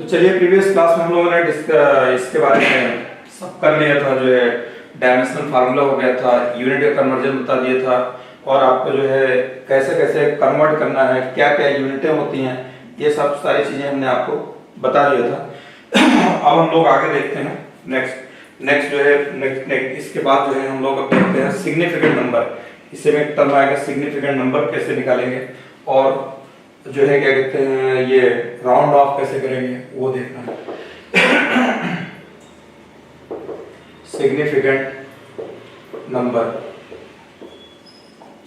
तो चलिए previous class में हम लोगों ने इसके बारे में सब कर लिया था। जो है डायमेंशनल फार्मूला हो गया था, यूनिट का कन्वर्जन बता दिया था, और आपको जो है कैसे कैसे कन्वर्ट करना है, क्या क्या यूनिटें होती हैं, ये सब सारी चीजें हमने आपको बता दिया था। अब हम लोग आगे देखते हैं नेक्स्ट जो है नेक्स्ट इसके बाद जो है हम लोग अब देखते हैं सिग्निफिकेंट नंबर। इससे में एक टर्म आएगा सिग्निफिकेंट नंबर, कैसे निकालेंगे और जो है क्या कहते हैं ये राउंड ऑफ कैसे करेंगे वो देखना है। सिग्निफिकेंट नंबर,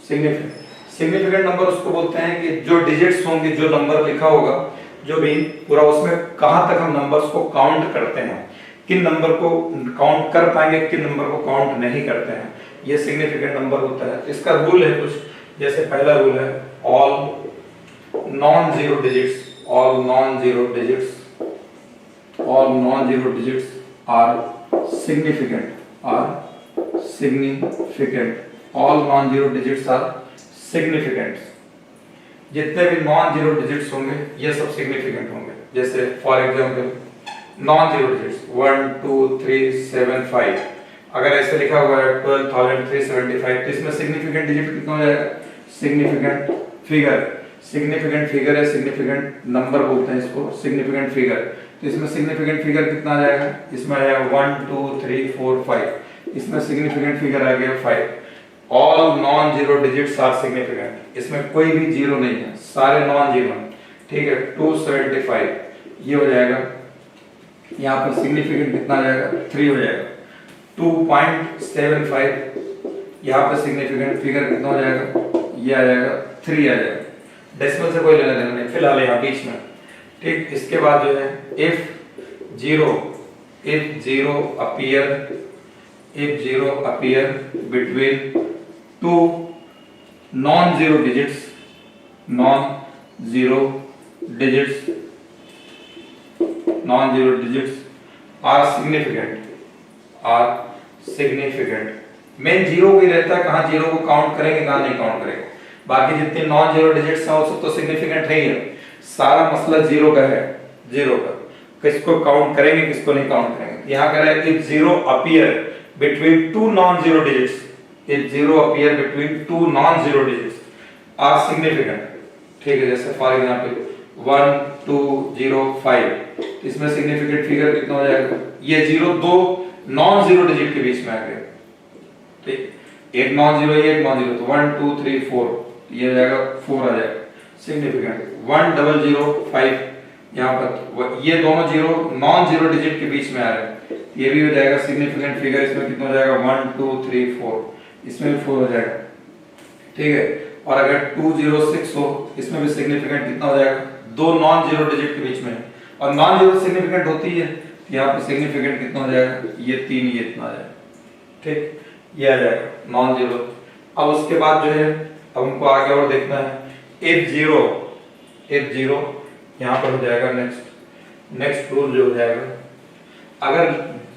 सिग्निफिकेंट नंबर उसको बोलते हैं कि जो डिजिट्स होंगे, जो नंबर लिखा होगा, जो भी पूरा उसमें कहां तक हम नंबर्स को काउंट करते हैं, किन नंबर को काउंट कर पाएंगे, किन नंबर को काउंट नहीं करते हैं, ये सिग्निफिकेंट नंबर होता है। इसका रूल है कुछ, जैसे पहला रूल है all non-zero digits are significant, all non-zero digits are significant। जितने भी non-zero digits होंगे ये सब significant होंगे। जैसे फॉर एग्जांपल non-zero digits 1 2 3 7 5, अगर ऐसे लिखा हुआ है 12,375 तो इसमें significant digit कितना हो जाएगा? सिग्निफिकेंट फिगर है, सिग्निफिकेंट नंबर बोलते हैं इसको, सिग्निफिकेंट फिगर। तो इसमें सिग्निफिकेंट फिगर कितना आ जाएगा? इसमें आया 1 2 3 4 5, इसमें सिग्निफिकेंट फिगर आ गया 5। All non zero digits are significant, इसमें कोई भी जीरो नहीं है, सारे नॉन जीरो, ठीक है। 275 ये हो जाएगा, यहाँ पर सिग्निफिकेंट कितना आ जाएगा? 3 हो जाएगा। 2.75 यहाँ पे सिग्निफिकेंट फिगर कितना हो जाएगा? ये आ जाएगा 3 आ जाएगा। डेसिमल से कोई लेना देना नहीं फिलहाल यहाँ बीच में, ठीक। इसके बाद जो है if zero appear between two non-zero digits are significant। Main zero भी रहता है, कहाँ जीरो को काउंट करेंगे कहाँ नहीं काउंट करेंगे। बाकी जितने नॉन जीरो डिजिट्स हैं वो सब तो सिग्निफिकेंट है ही है। सारा मसला जीरो का है, जीरो का किसको काउंट करेंगे किसको नहीं काउंट करेंगे। यहाँ कह रहा है if zero appear between two non zero digits, if zero appear between two non zero digits are significant, ठीक है। जैसे फॉर एग्जांपल 1 2 0 5, इसमें सिग्निफिकेंट फिगर कितना हो जाएगा? ये जीरो दो नॉन जीरो डिजिट के बीच में आ गया, ठीक। एक नॉन जीरो एक नॉन जीरो, तो 1 2 3 4 ये हो जाएगा 4 आ जाएगा सिग्निफिकेंट। 1005 यहाँ पर ये दोनों जीरो नॉन जीरो डिजिट के बीच में आ रहे हैं, ये भी हो जाएगा सिग्निफिकेंट फिगर। इसमें कितना हो जाएगा? 1 2 3 4, इसमें भी 4 हो जाएगा, ठीक है। और अगर 206 हो, इसमें भी सिग्निफिकेंट कितना हो जाएगा? दो नॉन जीरो डिजिट के बीच में, और नॉन जीरो सिग्निफिकेंट होती है, यहाँ पे सिग्निफिकेंट कितना हो जाएगा? ये 3 ये इतना आ जाएगा, ठीक, ये आ जाएगा नॉन जीरो। अब उसके बाद जो है अब हमको आगे और देखना है if जीरो यहाँ पर हो जाएगा नेक्स्ट रूल जो हो जाएगा, अगर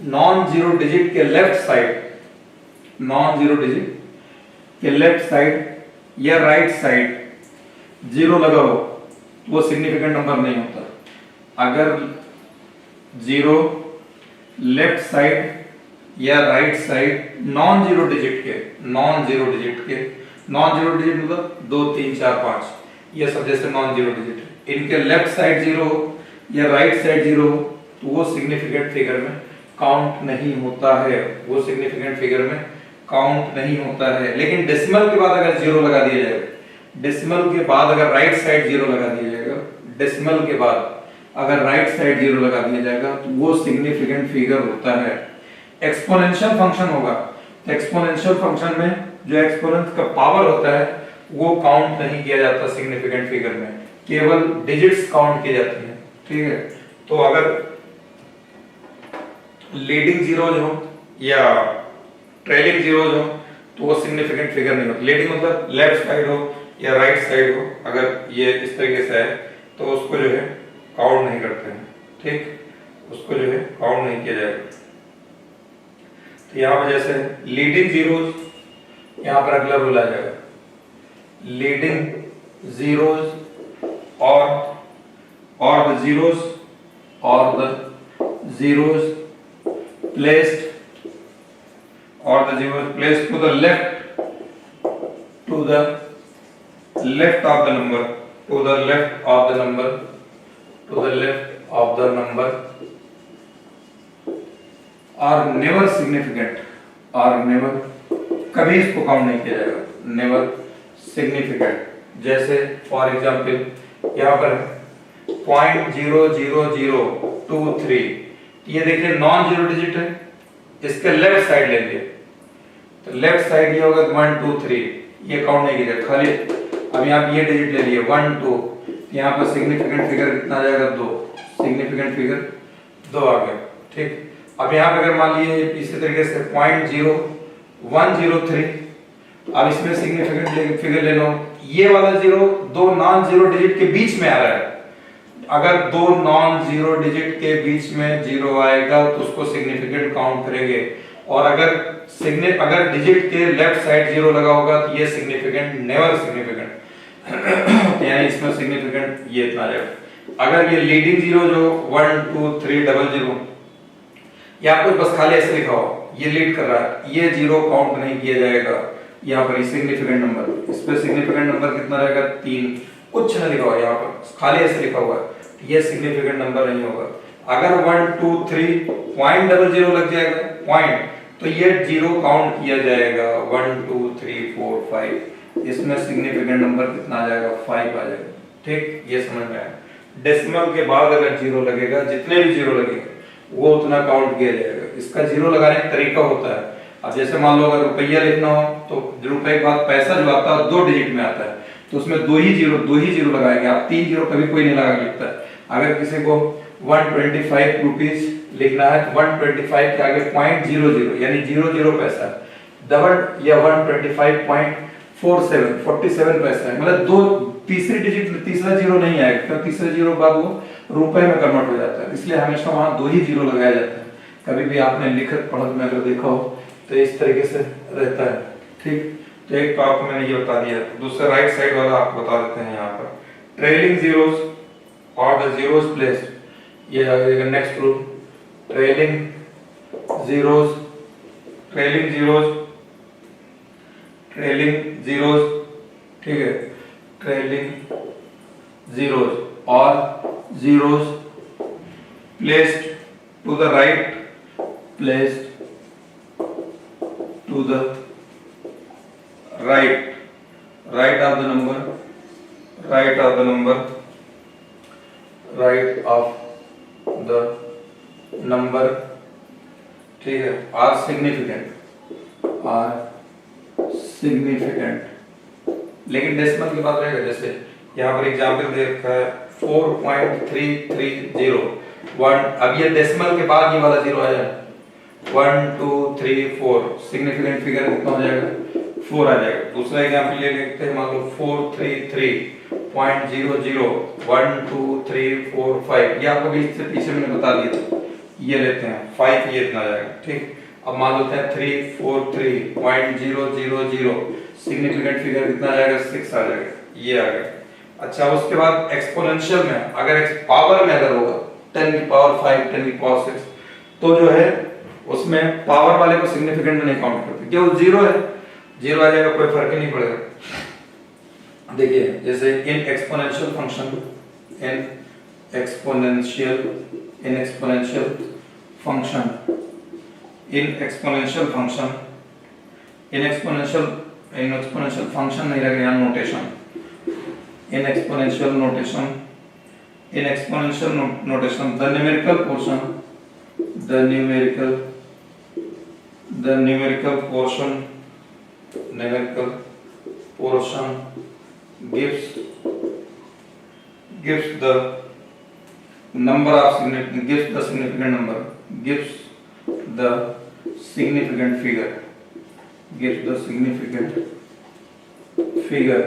नॉन जीरो डिजिट के लेफ्ट साइड या राइट साइड जीरो लगा हो वो सिग्निफिकेंट नंबर नहीं होता। अगर जीरो लेफ्ट साइड या right side non zero digit मतलब 2 3 4 5 ये सब जैसे नॉन जीरो डिजिट है, इनके लेफ्ट साइड जीरो या राइट साइड जीरो तो वो सिग्निफिकेंट फिगर में काउंट नहीं होता है, वो सिग्निफिकेंट फिगर में काउंट नहीं होता है। लेकिन डेसिमल के बाद अगर जीरो लगा दिया जाएगा, डेसिमल के बाद अगर राइट साइड जीरो लगा दिया जाएगा, डेसिमल के बाद अगर राइट साइड जीरो लगा दिया जाएगा तो वो सिग्निफिकेंट फिगर होता है। एक्सपोनेंशियल फंक्शन होगा तो एक्सपोनेंशियल फंक्शन में जो एक्सपोनेंट का पावर होता है वो काउंट नहीं किया जाता सिग्निफिकेंट फिगर में, केवल डिजिट्स काउंट की जाती है, ठीक है। तो अगर लीडिंग जीरोज हो या ट्रेलिंग जीरोज हो तो वो सिग्निफिकेंट फिगर नहीं होता। लीडिंग मतलब लेफ्ट साइड हो या राइट साइड हो, अगर ये इस तरीके से है तो उसको जो है काउंट नहीं करते हैं, ठीक, उसको जो है काउंट नहीं किया जाएगा। तो यहाँ पर जैसे लीडिंग जीरोज, यहाँ पर अगला रूल आ जाएगा लीडिंग जीरोज और the zeros or the zeros placed to the left of the number are never significant, कभी इसको काउंट नहीं किया जाएगा, never significant। जैसे फॉर एग्जाम्पल यहाँ पर 0.00023, ये देखिए नॉन जीरो डिजिट है, इसके लेफ्ट साइड लेंगे तो लेफ्ट साइड ये होगा 1 2 3, ये काउंट नहीं किया खाली। अब यहाँ पे ये डिजिट ले लिए 1 2, यहाँ पर सिग्निफिकेंट फिगर कितना आ जाएगा 2, सिग्निफिकेंट फिगर 2 आ गया, ठीक। अब यहाँ पे अगर मान लिए इसी तरीके से 0.0103, अब इसमें सिग्निफिकेंट फिगर ले लो, ये वाला जीरो दो नॉन जीरो डिजिट के बीच में आ रहा है, अगर दो नॉन जीरो डिजिट के बीच में जीरो आएगा तो उसको सिग्निफिकेंट काउंट करेंगे, और अगर डिजिट के लेफ्ट साइड जीरो लगा होगा तो ये सिग्निफिकेंट, नेवर सिग्निफिकेंट यानी इसमें सिग्निफिकेंट ये इतना आ जाएगा। अगर ये लीडिंग जीरो जो 1 2 3 00, या कुछ बस खाली ऐसे लिखा हो ये लीड कर रहा है, ये जीरो काउंट नहीं किया जाएगा। यहाँ पर सिग्निफिकेंट नंबर, इस पे सिग्निफिकेंट नंबर कितना रहेगा 3, कुछ नहीं लिखा हुआ, यहाँ पर खाली ऐसे लिखा हुआ है, ये सिग्निफिकेंट नंबर नहीं होगा। अगर 1 2 3 .00 लग जाएगा पॉइंट, तो ये जीरो काउंट किया जाएगा 1 2 3 4 5, इसमें सिग्निफिकेंट नंबर कितना आ जाएगा 5 आ जाएगा, ठीक। ये समझ में आया। डेसिमल के बाद अगर जीरो लगेगा, जितने भी जीरो लगेंगे वो उतना काउंट किया जाएगा। इसका जीरो लगाने का तरीका होता है, अब जैसे मान लो अगर रुपया लिखना हो तो रुपए के बाद पैसा जो आता है 2 डिजिट में आता है, तो उसमें दो ही जीरो लगाएंगे आप, 3 जीरो कभी कोई नहीं लगा लिखता है। अगर किसी को 125 रुपीज लिखना है तो 125 के आगे .00 यानी 00 पैसा, डबल या 125.47 पैसा है, मतलब दो तीसरी डिजिट में तीसरा जीरो नहीं आएगा, क्योंकि तीसरे जीरो बाद वो रुपए में कन्वर्ट हो जाता है, इसलिए हमेशा वहां 2 ही जीरो लगाया जाता है। कभी भी आपने लिखत पढ़त में अगर देखा हो तो इस तरीके से रहता है, ठीक। तो एक तो आपको मैंने ये बता दिया, दूसरा राइट साइड वाला आपको बता देते हैं। यहाँ पर ट्रेलिंग जीरोस और द जीरोस प्लेस्ड, ये आ जाएगा नेक्स्ट रूल, ट्रेलिंग जीरोस, ठीक है, ट्रेलिंग जीरोस और zeros placed to the right, right of the number, ठीक है, are significant, लेकिन डेसिमल के बाद रहेगा। जैसे यहाँ पर एग्जाम्पल दे रखा है 4.3301, अब ये डेसिमल के बाद ये वाला जीरो आया 1 2 3 4, सिग्निफिकेंट फिगर कितना हो जाएगा 4 आ जाएगा। दूसरा एग्जांपल ले लेते हैं, मान लो 433.00 1 2 3 4 5, ये आपको बीच से पीछे मैंने बता दिया था, ये लेते हैं 5, ये इतना आ जाएगा, ठीक। अब मान लेते हैं 343.000, सिग्निफिकेंट फिगर कितना आ जाएगा 6 आ जाएगा, ये आ गया। अच्छा, उसके बाद एक्सपोनेंशियल में अगर पावर में अगर होगा 10 की पावर 5 10 की पावर 6, तो जो है उसमें पावर वाले को सिग्निफिकेंट में नहीं काउंट करते, केवल जीरो है, जीरो आ जाएगा, कोई फर्क ही नहीं पड़ेगा। देखिए जैसे in exponential function, in exponential function नहीं लगे यहाँ notation, in exponential notation the numerical portion gives the significant figure,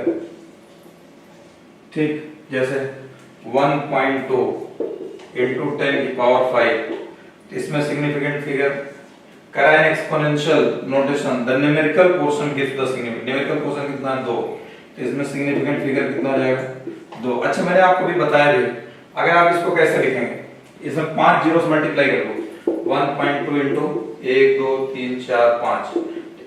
ठीक। जैसे 1.2 into 10 की पावर 5, इसमें सिग्निफिकेंट फिगर करा है exponential notation, the numerical portion gives the significant, numerical portion कितना है 2, तो इसमें सिग्निफिकेंट फिगर कितना हो जाएगा 2। अच्छा, मैंने आपको भी बताया भी, अगर आप इसको कैसे लिखेंगे, इसमें 5 जीरो से मल्टीप्लाई कर दो, 1.2 इंटू 1 2 3 4 5,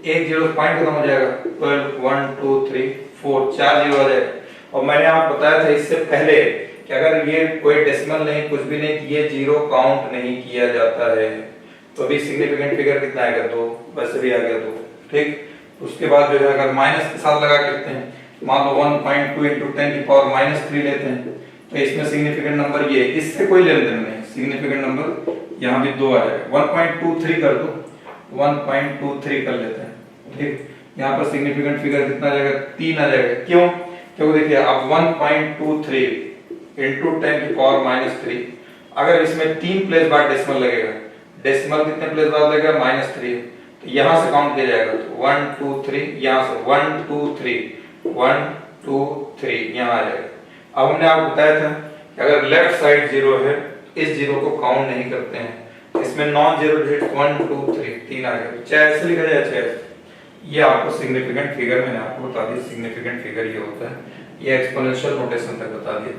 एक जीरो पॉइंट खत्म हो जाएगा, 12 1 2 3 4 4 जीरो आ जाएगा। और मैंने आपको बताया था इससे पहले कि अगर ये कोई डेसिमल नहीं कुछ भी नहीं, ये जीरो काउंट नहीं किया जाता है, तो अभी सिग्निफिकेंट फिगर कितना आएगा 2, वैसे भी आ गया 2, ठीक। उसके बाद जो है अगर माइनस के साथ लगा के लेते हैं, मान लो 1.2 इंटू 10 की पावर -3 लेते हैं, तो इसमें सिग्निफिकेंट नंबर ये, इससे कोई लेन देन नहीं, सिग्निफिकेंट नंबर यहाँ भी 2 आ जाएगा। 1.23 कर दो, 1.23 कर लेते हैं, ठीक। यहाँ पर सिग्निफिकेंट फिगर कितना आ जाएगा 3 आ जाएगा। क्यों? क्योंकि देखिए अब 1.23 इंटू 10 की पावर -3, अगर इसमें 3 प्लेस बाद डेसिमल लगेगा, डेसिमल कितने प्लेस बाद लगेगा -3, तो यहाँ से काउंट किया जाएगा, तो 1 2 3, यहाँ से 1 2 3 1 2 3 यहाँ आ जाएगा। अब हमने आपको बताया था कि अगर लेफ्ट साइड जीरो है, इस जीरो को काउंट नहीं करते हैं, इसमें नॉन जीरो डिजिट 1 2 3 3 आ गया, चाहे ऐसे लिखा जाए चाहे ऐसे। ये आपको सिग्निफिकेंट फिगर मैंने आपको बता दिया, सिग्निफिकेंट फिगर ये होता है, ये एक्सपोनेंशियल नोटेशन तक बता दिया।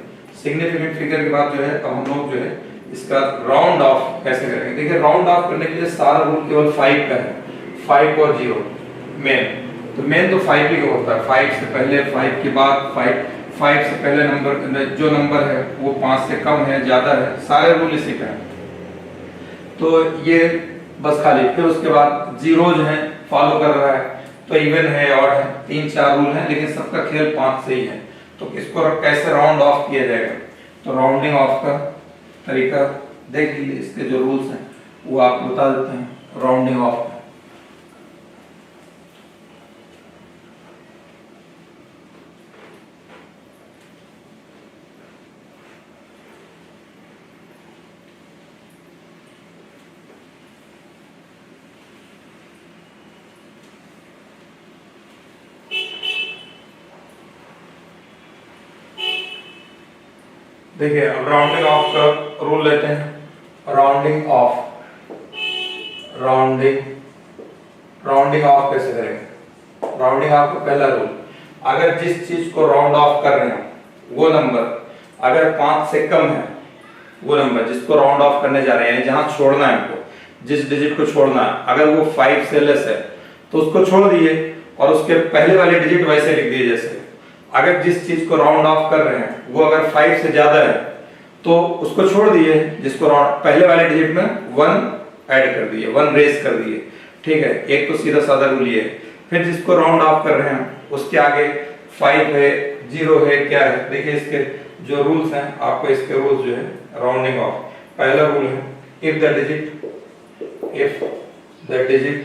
सिग्निफिकेंट फिगर के बाद जो है अब हम लोग जो है इसका राउंड ऑफ कैसे करेंगे। देखिए राउंड ऑफ करने के लिए सारा रूल केवल 5 का है, 5 और 0 मेन, तो मेन तो 5 ही का होता है, 5 से पहले 5 के बाद 5 से पहले नंबर जो नंबर है वो 5 से कम है ज्यादा है, सारे रूल इसी का है। तो ये बस खाली, फिर उसके बाद जीरो जो है फॉलो कर रहा है, तो इवन है ऑड है, 3-4 रूल है, लेकिन सबका खेल 5 से ही है। तो इसको कैसे राउंड ऑफ किया जाएगा, तो राउंडिंग ऑफ का तरीका देख लीजिए, इसके जो रूल्स हैं वो आपको बता देते हैं। राउंडिंग ऑफ देखिए, अब राउंडिंग ऑफ का रूल लेते हैं। राउंडिंग ऑफ कैसे करेंगे। राउंडिंग ऑफ का पहला रूल, अगर जिस चीज को राउंड ऑफ कर रहे हैं वो नंबर अगर 5 से कम है, वो नंबर जिसको राउंड ऑफ करने जा रहे हैं, यानी जहां छोड़ना है हमको, जिस डिजिट को छोड़ना है, अगर वो 5 से लेस है तो उसको छोड़ दिए और उसके पहले वाले डिजिट वैसे लिख दिए। जैसे अगर जिस चीज को राउंड ऑफ कर रहे हैं वो अगर 5 से ज्यादा है तो उसको छोड़ दिए, जिसको पहले वाले डिजिट में 1 ऐड कर दिए, 1 रेज कर दिए, ठीक है। एक तो सीधा साधा रूल ये है। फिर जिसको राउंड ऑफ कर रहे हैं उसके आगे 5 है, 0 है, क्या है, देखिए इसके जो रूल्स हैं, आपको इसके रूल्स जो है राउंडिंग ऑफ। पहला रूल है, इफ द डिजिट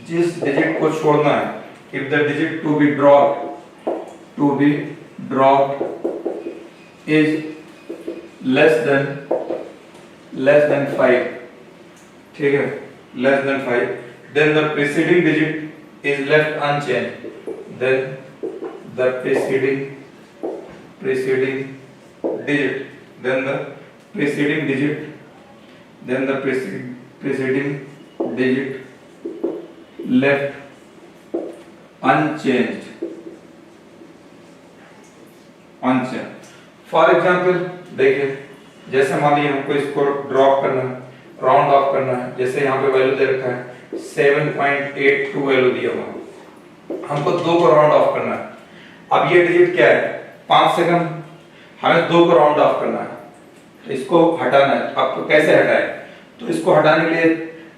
जिस डिजिट को छोड़ना है, if the digit to be dropped is less than 5, ठीक है, less than 5, then the preceding digit is left unchanged, then the preceding digit left unchanged। For example देखिए, जैसे मान लीजिए हमको इसको ड्रॉप करना है, राउंड ऑफ करना है, जैसे यहाँ पे वैल्यू दे रखा है 7.82 वैल्यू दिया हुआ, हमको 2 को राउंड ऑफ करना है। अब ये डिजिट क्या है 5 से कम, हमें 2 को राउंड ऑफ करना है, तो इसको हटाना है। आपको कैसे हटाए, तो इसको हटाने के लिए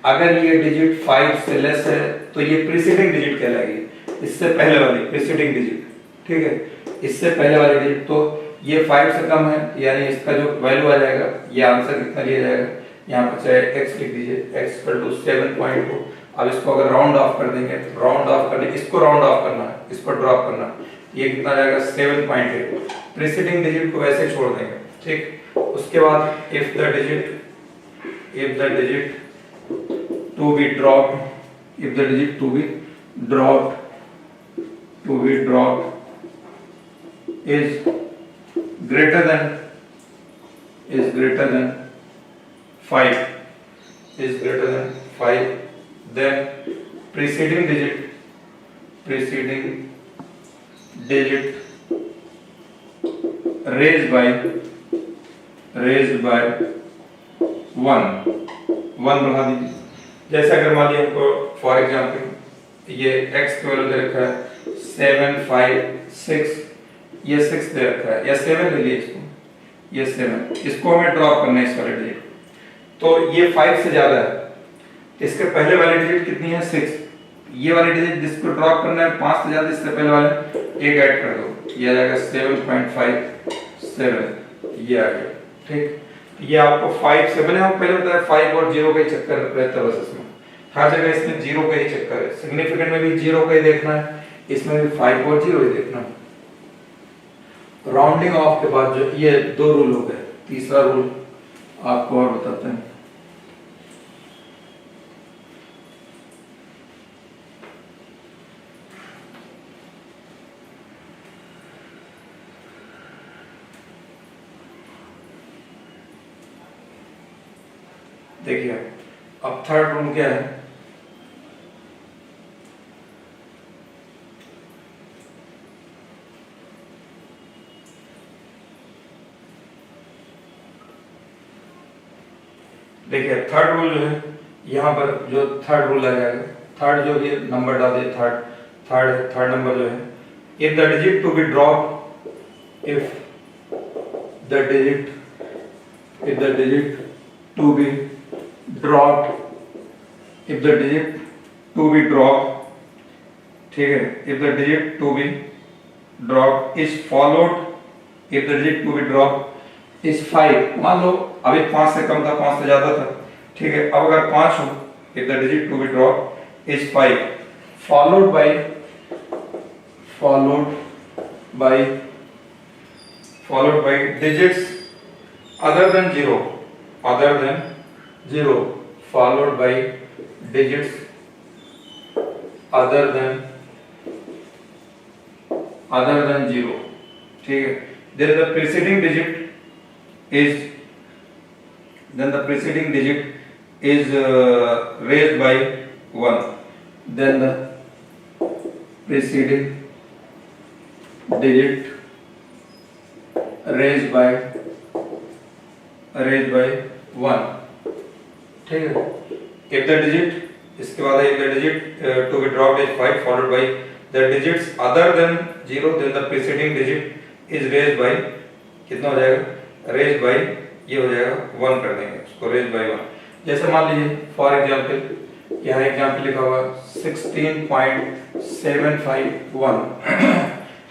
अगर ये डिजिट 5 से लेस है तो ये प्रीसीडिंग डिजिट कहलाएगी, इससे पहले वाली प्रीसीडिंग डिजिट, ठीक है, इससे पहले वाले डिजिट। तो ये 5 से कम है, यानी इसका जो वैल्यू आ जाएगा, ये आंसर कितना लिया जाएगा, यहाँ पर चाहे x लिख दीजिए, x = 7.2। अब इसको अगर राउंड ऑफ कर देंगे, राउंड ऑफ करने, इसको राउंड ऑफ करना है, इसको ड्रॉप करना है, ये कितना जाएगा 7.8। प्रीसीडिंग डिजिट को वैसे छोड़ देंगे, ठीक। उसके बाद if the digit to be dropped is greater than 5, then preceding digit raised by 1 बढ़ा दीजिए। जैसे अगर मान लीजिए हमको फॉर एग्जांपल ये x की वैल्यू दे रखा है 7 5 6, ये 6 दे रखा है या 7 ले लिए इसको, ये 7, इसको हमें ड्रॉप करना है इस वाले डिजिट, तो ये 5 से ज्यादा है, इसके पहले वाले डिजिट कितनी है 6, ये वाले डिजिट जिसको ड्रॉप करना है 5 से ज्यादा, इससे पहले वाले एक ऐड कर दो, ये आ जाएगा 7.57, ये आ गया। ठीक, ये आपको 5 7 है, हम पहले बताया 5 और 0 का ही चक्कर रहता है बस इसमें, हर जगह इसमें 0 का ही चक्कर है, सिग्निफिकेंट में भी 0 का ही देखना है, इसमें भी 5 और 0 ही देखना है। राउंडिंग ऑफ के बाद जो ये दो रूल हो गए, तीसरा रूल आपको और बताते हैं। देखिए अब थर्ड रूल क्या है, देखिए थर्ड रूल जो है, यहाँ पर जो थर्ड रूल आ जाएगा, थर्ड जो ये नंबर डाल दिए, थर्ड नंबर जो है, if the digit to be drop, if the digit to be drop, if the digit to be drop, ठीक है, if the digit to be drop is followed, if the digit to be drop is 5, मान लो अभी 5 से कम था, 5 से ज्यादा था, ठीक है, अब अगर 5 हो, if the digit to be drop is 5 followed by digits other than 0, followed by digits other than 0, ठीक है, then the preceding digit is raised by 1, then the preceding digit raised by 1, ठीक है। if the digit, इसके बाद if the digit to be dropped is 5 followed by the digits other than 0, then the preceding digit is raised by, कितना हो जाएगा, raised by, ये हो जाएगा 1 कर देंगे उसको, raised by 1। जैसे मान लीजिए फॉर एग्जांपल, यहाँ एग्जांपल लिखा हुआ 16.751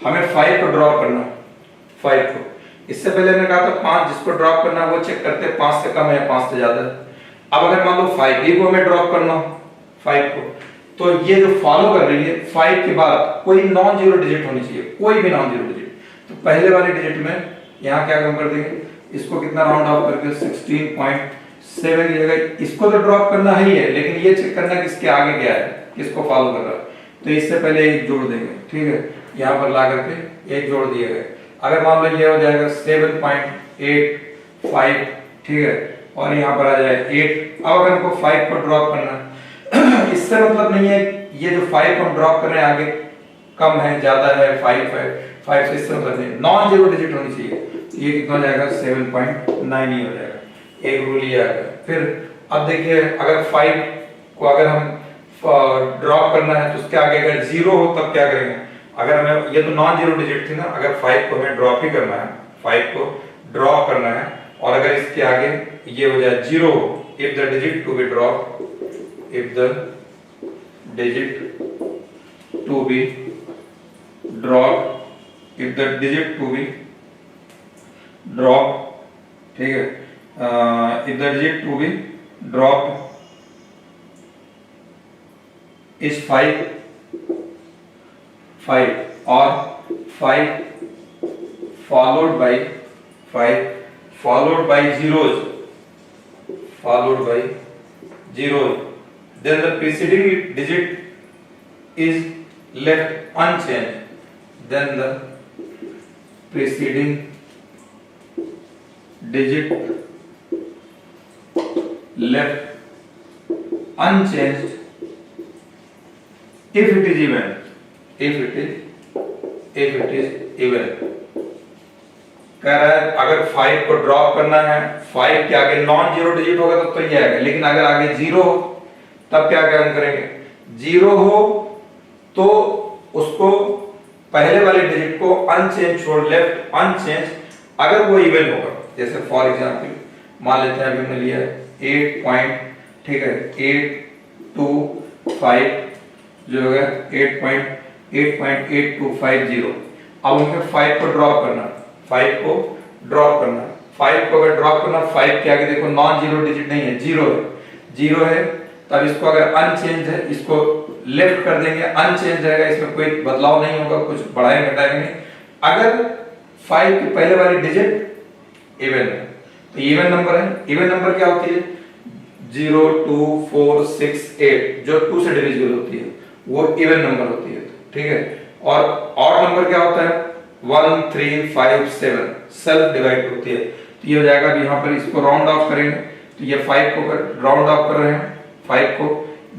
हमें 5 को ड्रॉप करना, 5 को, इससे पहले मैंने कहा था 5 जिसको ड्रॉप करना है वो चेक करते हैं 5 से कम है या 5 से ज्यादा है। अब अगर मान लो 5 ही को हमें ड्रॉप करना हो, 5 को, तो ये जो फॉलो कर रही है 5 के बाद कोई नॉन जीरो डिजिट होनी चाहिए, कोई भी नॉन जीरो डिजिट, तो पहले वाले डिजिट में यहाँ क्या कम कर देंगे, इसको कितना राउंड ऑफ करके 16.7 की जगह इसको तो ड्रॉप करना ही है, लेकिन ये चेक करना कि इसके आगे क्या है, किसको फॉलो कर रहा है, तो इससे पहले एक जोड़ देंगे, ठीक है, यहाँ पर ला करके एक जोड़ दिए गए। अगर मान लो ये हो जाएगा 7.85, ठीक है, और यहाँ पर आ जाए 8, अब अगर हमको 5 को ड्रॉप करना है इससे मतलब नहीं है ये जो 5 को ड्रॉप कर रहे हैं आगे कम है ज्यादा है, 5 से इससे मतलब नहीं, नॉन जीरो डिजिट होनी चाहिए, ये कितना हो जाएगा 7.9 ही हो जाएगा, एक रूल ये आ गया। फिर अब देखिए अगर 5 को अगर हम ड्रॉप करना है तो उसके आगे अगर 0 हो तब क्या करेंगे, अगर हमें, ये तो नॉन जीरो डिजिट थी ना, अगर 5 को हमें ड्रॉप ही करना है, 5 को ड्रॉप करना है, और अगर इसके आगे ये हो जाए 0, if the digit to be drop, if the digit to be drop, if the digit to be drop, ठीक है, if the digit to be drop is 5 or 5 followed by zeros, then the preceding digit is left unchanged, then the preceding digit left unchanged if it is even, if it is even, कह रहा है अगर 5 को drop करना है, 5 के आगे non zero digit होगा तो ये आएगा, लेकिन अगर आगे जीरो हो तब क्या क्या करेंगे, जीरो हो तो उसको पहले वाले डिजिट को अनचेंज छोड़, लेफ्ट अनचेंज, अगर वो इवन होगा, जैसे फॉर एग्जांपल मान लेते हैं अभी हमने लिया 8 पॉइंट, ठीक है 825 जो है 8.8250। अब हमें 5 को ड्रॉप करना, 5 को ड्रॉप करना, 5 को अगर ड्रॉप करना, 5 के आगे देखो नॉन जीरो डिजिट नहीं है, जीरो है, तब इसको अगर अनचेंज है इसको लेफ्ट कर देंगे, अनचेंज रहेगा, इसमें कोई बदलाव नहीं होगा, कुछ बढ़ाएंगे घटाएंगे नहीं। अगर 5 की पहले वाली डिजिट इवन है तो इवन नंबर है, इवन नंबर क्या होती है 0 2 4 6 8, जो 2 से डिविजिबल होती है वो इवन नंबर होती है, ठीक है। और ऑड नंबर क्या होता है 1 3 5 7 सेल्फ डिवाइड होती है, तो ये हो जाएगा। अब यहाँ पर इसको राउंड ऑफ करेंगे तो ये 5 को राउंड ऑफ कर रहे हैं, 5 को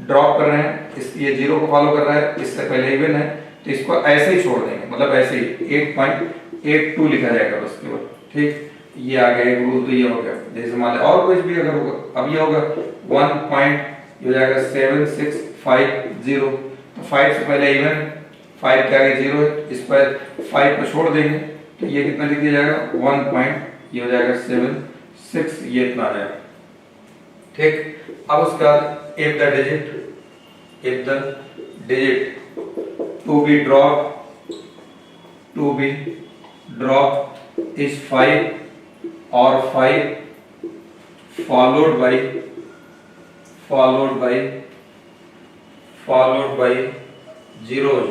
ड्रॉप कर रहे हैं, ये 0 को फॉलो कर रहा है, इससे पहले इवन है तो इसको ऐसे ही छोड़ देंगे, मतलब ऐसे ही 8.82 लिखा जाएगा बस केवल, ठीक। ये आ गया एक रूल, तो ये हो गया। जैसे मान ले और कुछ भी अगर होगा, अब ये होगा 1 पॉइंट हो जाएगा 7650, तो 5 से पहले इवन, 5 के आगे 0 है, इस पर 5 को छोड़ देंगे तो ये कितना लिख दिया जाएगा 1 पॉइंट, ये हो जाएगा 76, ये इतना आ जाएगा, ठीक। अब उसके बाद if the digit to be dropped is 5 or 5 followed by zeros,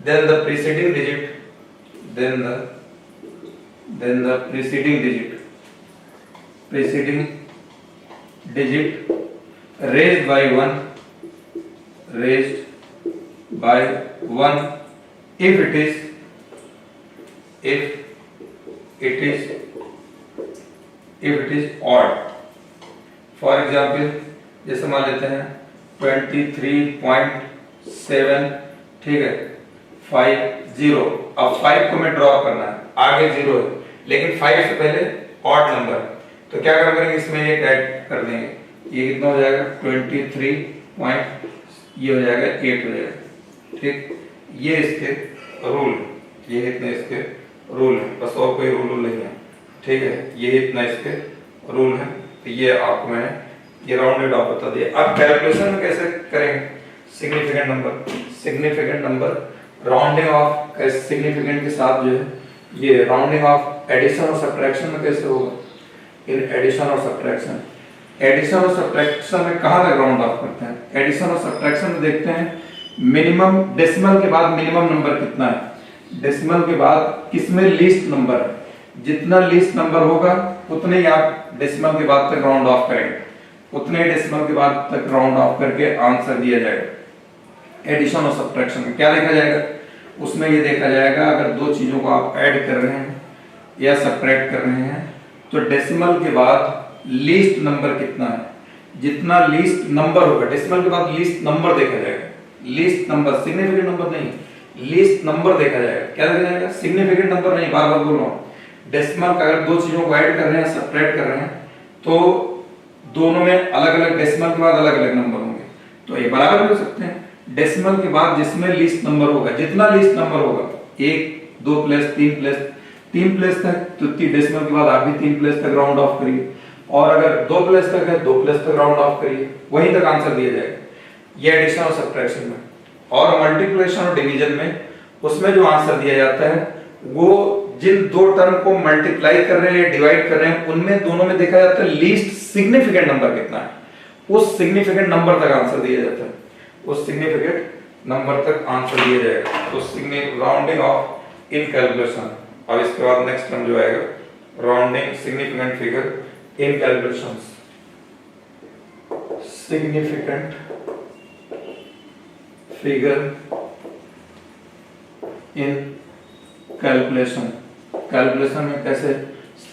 then the preceding digit raised by 1 if it is odd। For example जैसे मान लेते हैं 23.7, ठीक है 50। अब 5 को मैं ड्रॉप करना है, आगे 0 है लेकिन 5 से पहले ऑड नंबर, तो क्या करेंगे इसमें एक ऐड कर देंगे, ये कितना हो जाएगा 23 पॉइंट, ये हो जाएगा 8 हो जाएगा, ठीक। ये इसके रूल, ये इतने इसके रूल है, बस और कोई रूल नहीं है, ठीक है। ये इतना इसके रूल है, तो ये आपको मैंने ये राउंडेड ऑफ बता दिया। अब कैलकुलेशन में कैसे करेंगे, significant number rounding off, significant के साथ जो है ये राउंडिंग ऑफ एडिशन और सब्ट्रैक्शन में कैसे होगा, इन एडिशन और सब्ट्रैक्शन में कहां तक राउंड ऑफ करते हैं, एडिशन और सब्ट्रैक्शन में देखते हैं मिनिमम, डेसिमल के बाद मिनिमम नंबर कितना है, डेसिमल के बाद किसमें लीस्ट नंबर है, जितना लीस्ट नंबर होगा उतने ही आप डेसिमल के बाद तक राउंड ऑफ करेंगे, उतने डेसिमल के बाद तक राउंड ऑफ करके आंसर दिया जाएगा। एडिशन और सब्ट्रैक्शन में क्या देखा जाएगा, उसमें ये देखा जाएगा अगर दो चीजों को आप ऐड कर रहे हैं या सब्ट्रैक्ट कर रहे हैं तो डेसिमल के बाद लीस्ट नंबर कितना है, जितना लीस्ट नंबर होगा डेसिमल के बाद लीस्ट नंबर देखा जाएगा, लीस्ट नंबर, सिग्निफिकेंट नंबर नहीं, लीस्ट नंबर देखा जाएगा। क्या देखा जाएगा, सिग्निफिकेंट नंबर नहीं, बार बार बोल रहा हूं। डेसिमल का अगर दो चीजों को ऐड कर रहे हैं, सब्ट्रैक्ट कर रहे हैं, तो दोनों में अलग अलग डेसिमल के बाद अलग अलग नंबर होंगे, तो ये बराबर कर सकते हैं। डेसिमल के बाद जिसमें लीस्ट नंबर होगा, जितना लीस्ट नंबर होगा, 1 2 प्लस 3 प्लस तक, तो डेसिमल के बाद आप भी 3 प्लस तक राउंड ऑफ करिए, और अगर 2 प्लस तक है 2 प्लस तक राउंड ऑफ करिए, वहीं तक आंसर दिया जाएगा। ये एडिशन और सब्ट्रैक्शन में। और मल्टीप्लिकेशन और डिवीजन में, उसमें जो आंसर दिया जाता है वो जिन दो टर्म को मल्टीप्लाई कर रहे हैं, डिवाइड कर रहे हैं, उनमें दोनों में देखा जाता है लीस्ट सिग्निफिकेंट नंबर कितना है, उस सिग्निफिकेंट नंबर तक आंसर दिया जाता है, उस सिग्निफिकेंट नंबर तक आंसर दिया जाएगा। तो राउंडिंग ऑफ इन कैलकुलेशन। अब इसके बाद नेक्स्ट टर्म जो आएगा rounding significant figure in calculations, significant figure in calculation में कैसे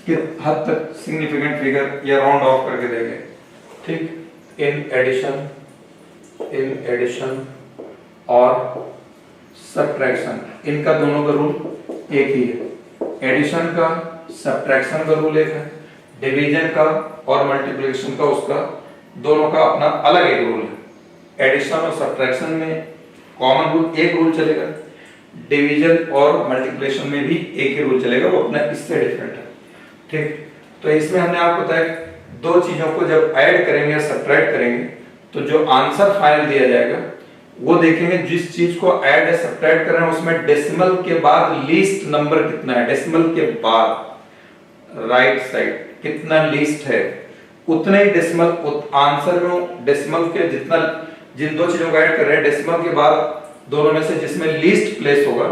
किस हद तक सिग्निफिकेंट फिगर या राउंड ऑफ करके देंगे, ठीक। इन एडिशन और सब्ट्रैक्शन, इनका दोनों का रूल एक ही है, एडिशन का सब्ट्रैक्शन का रूल एक है, डिवीजन का और मल्टीप्लिकेशन का उसका दोनों का अपना अलग एक रूल है। एडिशन और सब्ट्रैक्शन में कॉमन रूल एक रूल चलेगा, डिवीजन और मल्टीप्लिकेशन में भी एक ही रूल चलेगा, वो अपना इससे डिफरेंट है। ठीक, तो इसमें हमने आपको बताया दो चीजों को जब ऐड करेंगे या सब्ट्रैक्ट करेंगे तो जो आंसर फाइनल दिया जाएगा वो देखेंगे जिस चीज को ऐड या सब्ट्रैक्ट कर रहे हैं उसमें डेसिमल के बाद लीस्ट नंबर कितना है, डेसिमल के बाद राइट साइड कितना लीस्ट है, उतने ही डेसिमल आंसर में डेसिमल के जितना जिन दो चीजों को ऐड कर रहे हैं डेसिमल के बाद दोनों में से जिसमें लीस्ट प्लेस होगा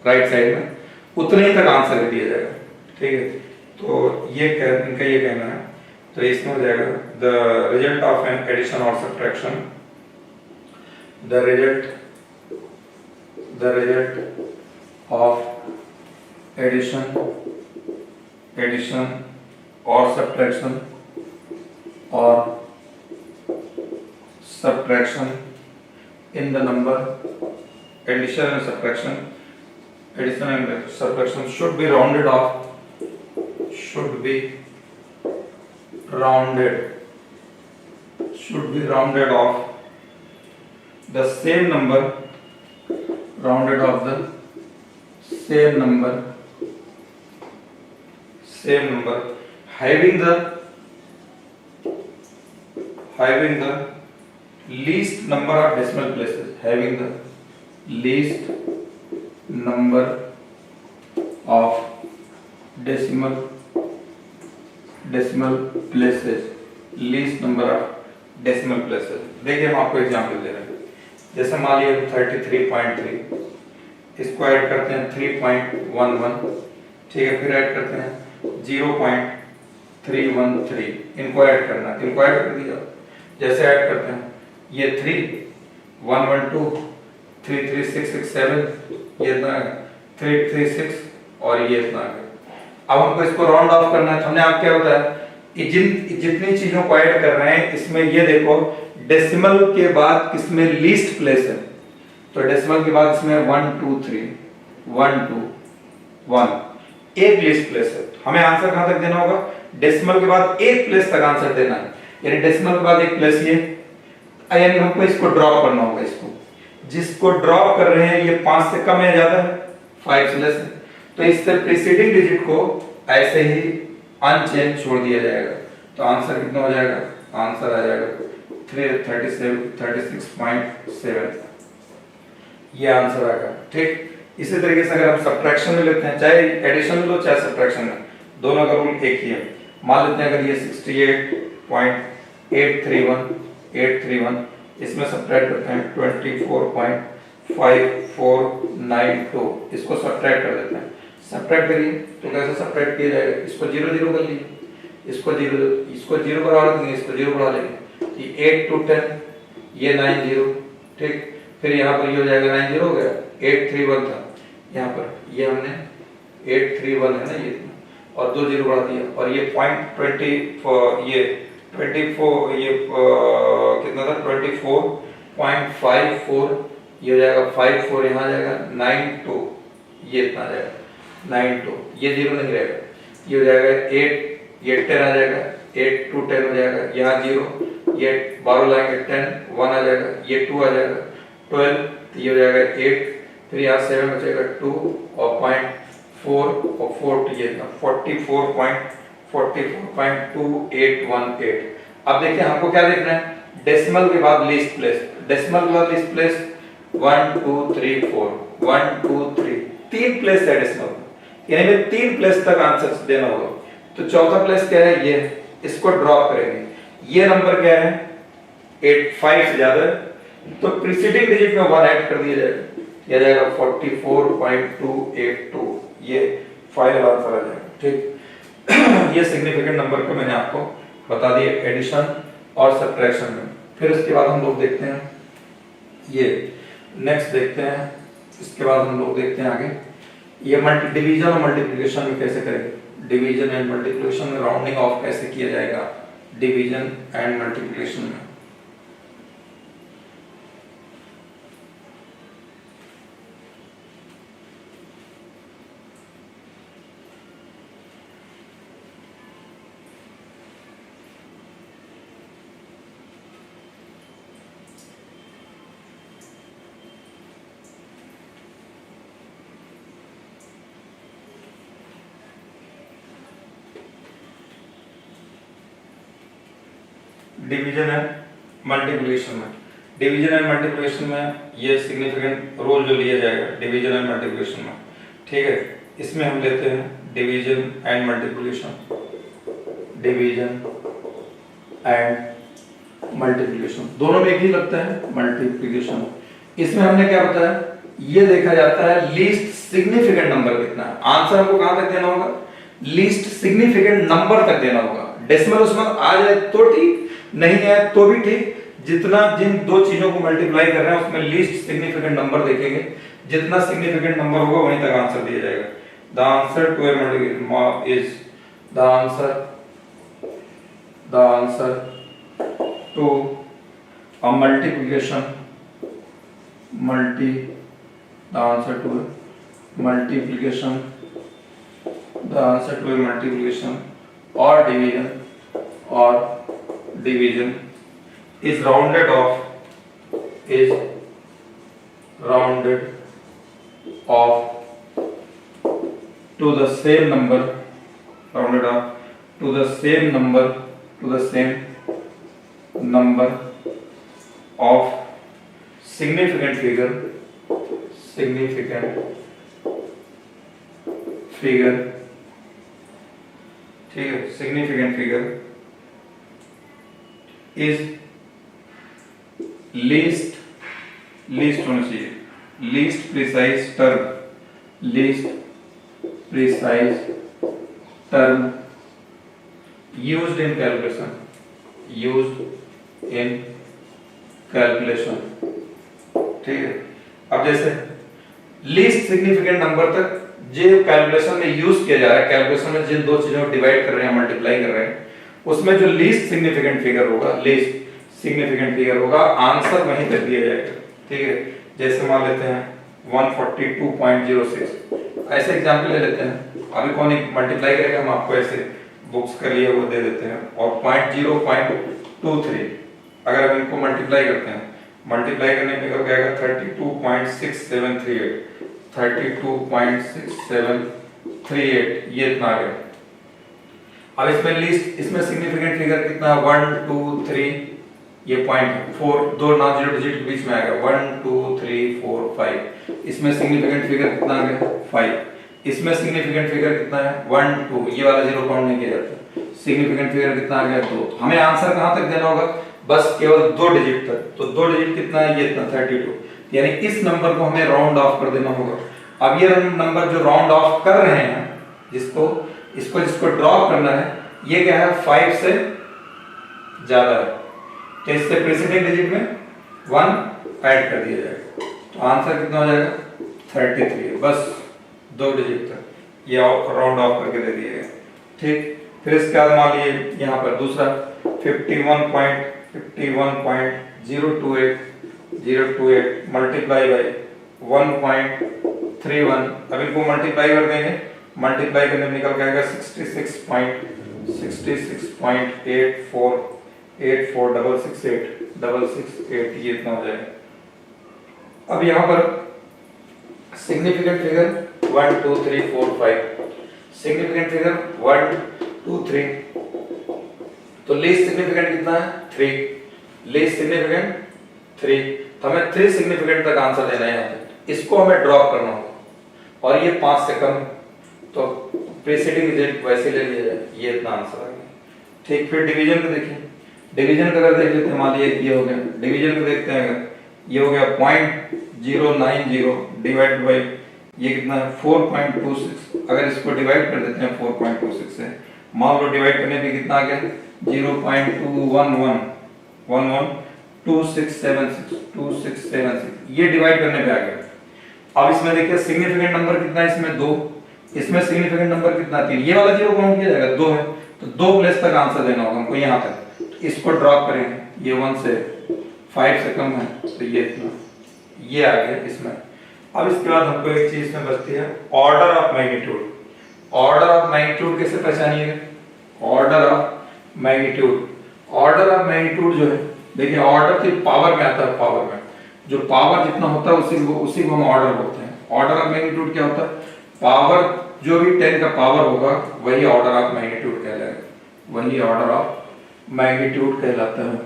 राइट साइड में उतने ही तक आंसर दिया जाएगा। ठीक है, तो ये इनका ये कहना है। तो इसमें हो जाएगा the result of an addition और subtraction, the result of addition और subtraction in the number addition and subtraction should be rounded off the same number having the least number of decimal places, having the least number of decimal places, least number of decimal places। देखिए हम आपको example दे रहे हैं, जैसे मान लिया 33.3, इसको add करते हैं 3.11, ठीक है, फिर ऐड करते हैं 0.313, इनको ऐड करना है, इनको ऐड कर दिया, जैसे ऐड करते हैं ये 3 112 33667 ये इतना 336 और ये इतना है। अब हमको इसको राउंड ऑफ करना है, तो हमने आप क्या होता है जितनी चीजों को ऐड कर रहे हैं इसमें ये देखो डेसिमल के बाद किसमें लीस्ट प्लेस है, तो डेसिमल के बाद इसमें 1 2 3 1 2 1 एक लीस्ट प्लेस है। हमें आंसर कहां तक देना होगा, डेसिमल के बाद एक प्लेस तक आंसर देना है, यानी डेसिमल के बाद एक प्लेस ये, यानी हमको इसको ड्रॉप करना होगा, इसको जिसको ड्रॉप कर रहे हैं ये 5 से कम है ज्यादा है, 5 से लेस है, तो इससे प्रीसीडिंग डिजिट को ऐसे ही अनचेंज छोड़ दिया जाएगा। तो आंसर कितना हो जाएगा, आंसर आ जाएगा 36.7, ये आंसर आएगा। ठीक, इसी तरीके से अगर हम सब्ट्रैक्शन में लेते हैं, चाहे एडिशन लो चाहे सब्ट्रैक्शन में, दोनों का रूल एक ही है। मान लेते हैं अगर ये 68.831 इसमें सब्ट्रैक्ट करते हैं 24.5492, इसको सब्ट्रैक्ट कर देते हैं। सब्ट्रैक्ट करिए तो कैसे सब्ट्रैक्ट किया जाएगा, इसको 0 0 कर लीजिए, इसको 0 बढ़ा देंगे, इसको 0 बढ़ा लेंगे, ये 8 to 10 ये 90, ठीक, फिर यहाँ पर ये हो जाएगा 90 हो गया, 831 था यहाँ पर, ये हमने 831 है ना ये, और 2 0 बढ़ा दिया, और ये कितना था 24.54, ये हो जाएगा 54, यहाँ जाएगा 92, ये इतना आ जाएगा 92, ये 0 नहीं रहेगा, ये हो जाएगा 8, ये 10 आ जाएगा, 8 to 10 हो जाएगा, यहाँ 0, ये 12 लाएंगे 10 1 आ जाएगा, ये 2 आ जाएगा 12, ये हो जाएगा 8, फिर यहाँ 7 बचेगा 2 और 0.4 और 4 ये 44.2818। अब देखिए हमको क्या देखना है, डेसिमल के बाद लीस्ट प्लेस, डेसिमल के बाद लीस्ट प्लेस 1 2 3 4 1 2 3 3 प्लेस है डेसिमल, यानी में 3 प्लेस तक आंसर देना होगा। तो चौथा प्लेस क्या है, ये इसको ड्रॉप करेंगे, ये नंबर क्या है 85 से ज्यादा है, तो प्रीसीडिंग डिजिट में 1 ऐड कर दिया जाएगा, ये जाएगा 44.282, ये फाइनल आंसर आ जाएगा। ठीक, ये सिग्निफिकेंट नंबर को मैंने आपको बता दिया एडिशन और सब्ट्रैक्शन में। फिर इसके बाद हम लोग देखते हैं ये नेक्स्ट देखते हैं, इसके बाद हम लोग देखते हैं आगे ये डिवीजन और मल्टीप्लिकेशन में कैसे करेंगे, डिवीजन एंड मल्टीप्लिकेशन में राउंडिंग ऑफ कैसे किया जाएगा, डिवीजन एंड मल्टीप्लिकेशन में। डिवीजन एंड मल्टीप्लिकेशन में, डिवीजन एंड मल्टीप्लिकेशन में ये सिग्निफिकेंट रोल जो लिया जाएगा डिवीजन एंड मल्टीप्लिकेशन में, ठीक है। इसमें हम लेते हैं division and multiplication, division and multiplication दोनों में एक ही लगता है मल्टीप्लिकेशन। इसमें हमने क्या बताया, ये देखा जाता है लीस्ट सिग्निफिकेंट नंबर कितना है। आंसर हमको कहां तक देना होगा, लीस्ट सिग्निफिकेंट नंबर तक देना होगा। डेसिमल उसमें आ जाए तो ठीक, नहीं आए तो भी ठीक। जितना जिन दो चीजों को मल्टीप्लाई कर रहे हैं उसमें लीस्ट सिग्निफिकेंट नंबर देखेंगे, जितना सिग्निफिकेंट नंबर होगा वहीं तक आंसर दिया जाएगा। The answer to a multiplication is the answer to a multiplication the answer to a multiplication or division is rounded off to the same number, of significant figure, ठीक है। significant figure is least होना चाहिए, least precise term used in calculation, ठीक है। अब जैसे least significant number तक जो कैलकुलेशन में यूज किया जा रहा है, कैलकुलेशन में जिन दो चीजों को डिवाइड कर रहे हैं, मल्टीप्लाई कर रहे हैं, उसमें जो लीस्ट सिग्निफिकेंट फिगर होगा, आंसर वहीं तक दिया जाएगा, ठीक है। जैसे मान लेते हैं 142.06, ऐसे एग्जांपल ले लेते हैं। अभी कौन मल्टीप्लाई करेगा, हम आपको ऐसे बुक्स कर लिए वो दे देते हैं। और 0.23 अगर हम इनको मल्टीप्लाई करते हैं, मल्टीप्लाई करने पे क्या आएगा 32.6738, ये इतना आ गया। अब इसमें लीस्ट, इसमें सिग्निफिकेंट फिगर कितना है 1 2 3, ये पॉइंट है 4, दो नॉन जीरो डिजिट के बीच में आएगा 1 2 3 4 5। इसमें सिग्निफिकेंट फिगर कितना आ गया 5। इसमें सिग्निफिकेंट फिगर कितना है 1 2, ये वाला जीरो काउंट नहीं किया जाता। सिग्निफिकेंट फिगर कितना आ गया 2। हमें आंसर कहां तक देना होगा, बस केवल 2 डिजिट तक। तो 2 डिजिट कितना है, ये इतना 32, यानी इस नंबर को हमें राउंड ऑफ कर देना होगा। अब ये नंबर जो राउंड ऑफ कर रहे हैं, जिसको ड्रॉप करना है, ये क्या है 5 से ज्यादा है, तो इससे प्रीसीडिंग डिजिट में 1 ऐड कर दिया जाएगा, तो आंसर कितना हो जाएगा 33, बस 2 डिजिट तक ये राउंड ऑफ करके दे दिया गया, ठीक। फिर इसके बाद मान लीजिए यहाँ पर दूसरा 51.028 मल्टीप्लाई बाई 1.31। अब इनको मल्टीप्लाई कर देंगे, मल्टीप्लाई करने में निकल के आएगा 66.6684668, ये इतना हो जाएगा। अब यहाँ पर सिग्निफिकेंट फिगर 1 2 3 4 5, सिग्निफिकेंट फिगर 1 2 3, तो लीस्ट सिग्निफिकेंट कितना है 3, लीस्ट सिग्निफिकेंट 3, तो हमें 3 सिग्निफिकेंट तक आंसर देना है यहाँ पे। इसको हमें ड्रॉप करना होगा और ये 5 से कम, तो प्रीसीडिंग डिजिट वैसे ले लिया जाए, ये इतना आंसर आ गया, ठीक। फिर डिवीजन को देखिए, डिवीजन का अगर देख लेते हैं, मान लीजिए ये हो गया, डिवीजन को देखते हैं, अगर ये हो गया 0.090 डिवाइड बाई ये कितना है 4.26, अगर इसको डिवाइड कर देते हैं 4.26 से, मान लो डिवाइड करने पे कितना आ गया 0.2112676, ये डिवाइड करने पे आ गया। अब इसमें देखिए सिग्निफिकेंट नंबर कितना है, इसमें 2, इसमें सिग्निफिकेंट नंबर कितना 3, ये वाला जीरो काउंट किया जाएगा 2 है, तो 2 प्लेस तक आंसर देना होगा हमको यहाँ तक। तो इसको ड्रॉप करेंगे, ये 1 से 5 से कम है, तो ये इतना, ये आ गया इसमें। अब इसके बाद हमको एक चीज में बचती है order of magnitude. Order of magnitude कैसे पहचानिएगा, ऑर्डर ऑफ मैग्नीट्यूड जो है, देखिए ऑर्डर की पावर में आता है, पावर में जो पावर जितना होता है उसी को हम ऑर्डर बोलते हैं। ऑर्डर ऑफ मैग्नीट्यूड क्या होता है, पावर जो भी 10 का पावर होगा वही ऑर्डर ऑफ मैग्नीट्यूड कहलाएगा, वही ऑर्डर ऑफ मैग्नीट्यूड कहलाता है,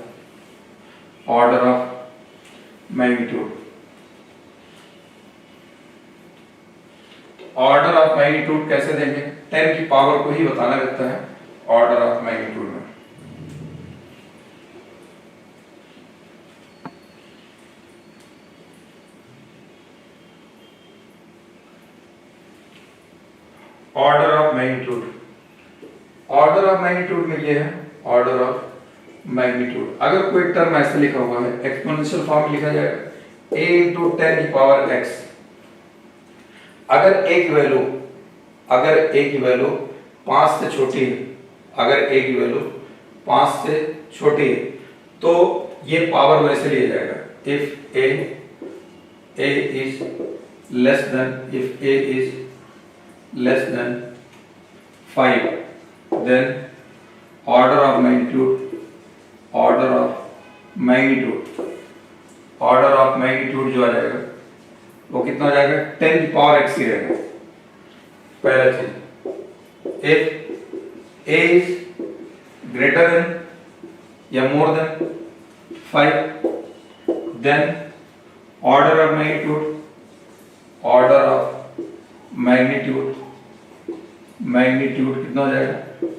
order of magnitude. Order of magnitude कैसे देंगे? 10 की पावर को ही बताना रहता है ऑर्डर ऑफ मैग्नीट्यूड में। Order of magnitude, order of magnitude में ये है ऑर्डर ऑफ मैग्नीट्यूड। अगर कोई टर्म ऐसे लिखा हुआ है, एक्सपोनेंशियल फॉर्म में लिखा जाएगा a इंटू 10 की पावर x। अगर a की वैल्यू 5 से छोटी है, अगर a की वैल्यू 5 से छोटी है तो ये पावर वैसे लिया जाएगा, if a is less than 5 then order of magnitude जो आ जाएगा वो कितना हो जाएगा? 10 की पावर x ही रहेगा। पहला चीज, if a is greater than या more than 5 then order of magnitude कितना हो जाएगा?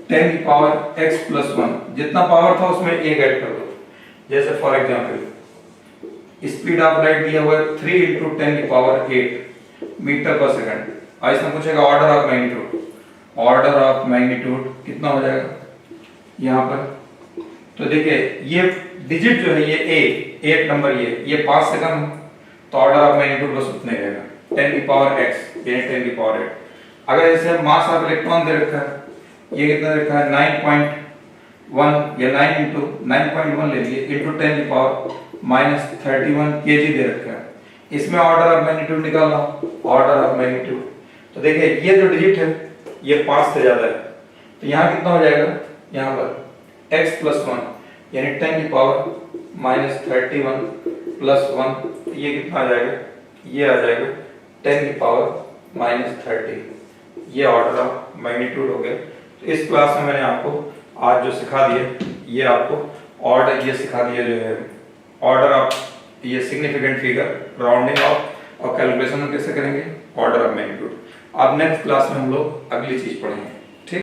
10 की पावर x प्लस 1, जितना पावर था उसमें एक ऐड कर दो। जैसे for example speed of light दिया हुआ है 3 इंटू 10 की पावर 8 मीटर पर सेकंड। आज इसमें पूछेगा ऑर्डर ऑफ मैग्नीट्यूड कितना हो जाएगा यहाँ पर। तो देखिए ये डिजिट जो है ये 8 नंबर, ये 5 से कम है तो ऑर्डर ऑफ मैग्नीट्यूड बस उतना ही रहेगा, 10 की पावर x यानी 10 की पावर 8। अगर इसे मास ऑफ इलेक्ट्रॉन दे रखा है, ये कितना दे रखा है 9.1 या 9 इंटू 9.1 ले लिए इंटू 10 की पावर -31 kg दे रखा है। इसमें ऑर्डर ऑफ मैग्नीट्यूड निकालना, ऑर्डर ऑफ मैग्नीट्यूड। तो देखिए ये जो डिजिट है ये 5 से ज्यादा है तो यहाँ कितना हो जाएगा? यहाँ पर x प्लस 1 यानी 10 की पावर -31 प्लस 1, ये कितना आ जाएगा? ये आ जाएगा 10 की पावर -30। ये ऑर्डर ऑफ मैग्नीट्यूड हो गया। तो इस क्लास में मैंने आपको आज जो सिखा दिया ये आपको ऑर्डर ये सिखा दिया जो है ऑर्डर ऑफ ये सिग्निफिकेंट फिगर, राउंडिंग ऑफ और कैलकुलेशन कैसे करेंगे, ऑर्डर ऑफ मैग्नीट्यूड। अब नेक्स्ट क्लास में हम लोग अगली चीज पढ़ेंगे।